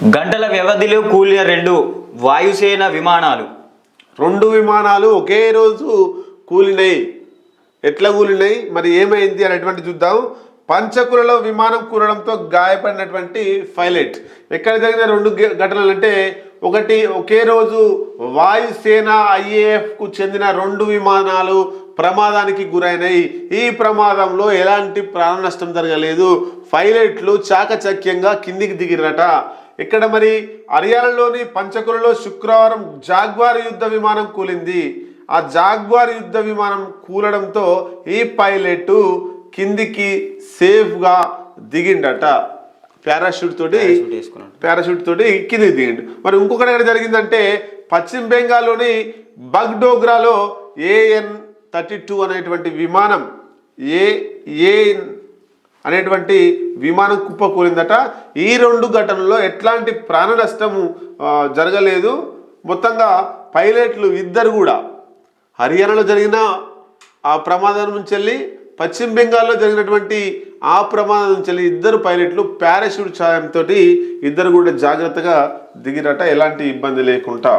గంటల వ్యవధిలో కూలిన వాయుసేన విమానాలు. రెండు విమానాలు ఒకే రోజు కూలినాయి. ఎట్లా కూలినాయి మరి ఏమైంది అనేటువంటి చూద్దాం. పంచకులలో విమానం కూలడంతో గాయపడినటువంటి పైలట్. ఎక్కడ జరిగిన రెండు ఘటనలు అంటే, ఒకటి ఒకే రోజు వాయుసేన IAFకు చెందిన రెండు విమానాలు ప్రమాదానికి గురైనాయి. ఈ ప్రమాదంలో ఎలాంటి ప్రాణ నష్టం జరగలేదు. పైలట్లు చాకచక్యంగా కిందికి దిగిరట. ఇక్కడ మరి హర్యానాలోని పంచకులలో శుక్రవారం జాగ్వార్ యుద్ధ విమానం కూలింది. ఆ జాగ్వార్ యుద్ధ విమానం కూలడంతో ఈ పైలట్ కిందికి సేఫ్గా దిగిండట. పారాషూట్ తోటి కిందికి దిగిండు. మరి ఇంకొకటి ఎక్కడ జరిగిందంటే, పశ్చిమ బెంగాల్లోని బగ్డోగ్రాలో AN-32 అనేటువంటి విమానం అనేటువంటి విమానం కుప్పకూలిందట. ఈ రెండు ఘటనల్లో ఎట్లాంటి ప్రాణ నష్టము జరగలేదు. మొత్తంగా పైలట్లు ఇద్దరు కూడా హర్యానాలో జరిగిన ఆ ప్రమాదం నుంచి వెళ్ళి, పశ్చిమ బెంగాల్లో జరిగినటువంటి ఆ ప్రమాదం నుంచి వెళ్ళి ఇద్దరు పైలట్లు పారాషూట్ సాయంతో ఇద్దరు కూడా జాగ్రత్తగా దిగిరట, ఎలాంటి ఇబ్బంది లేకుండా.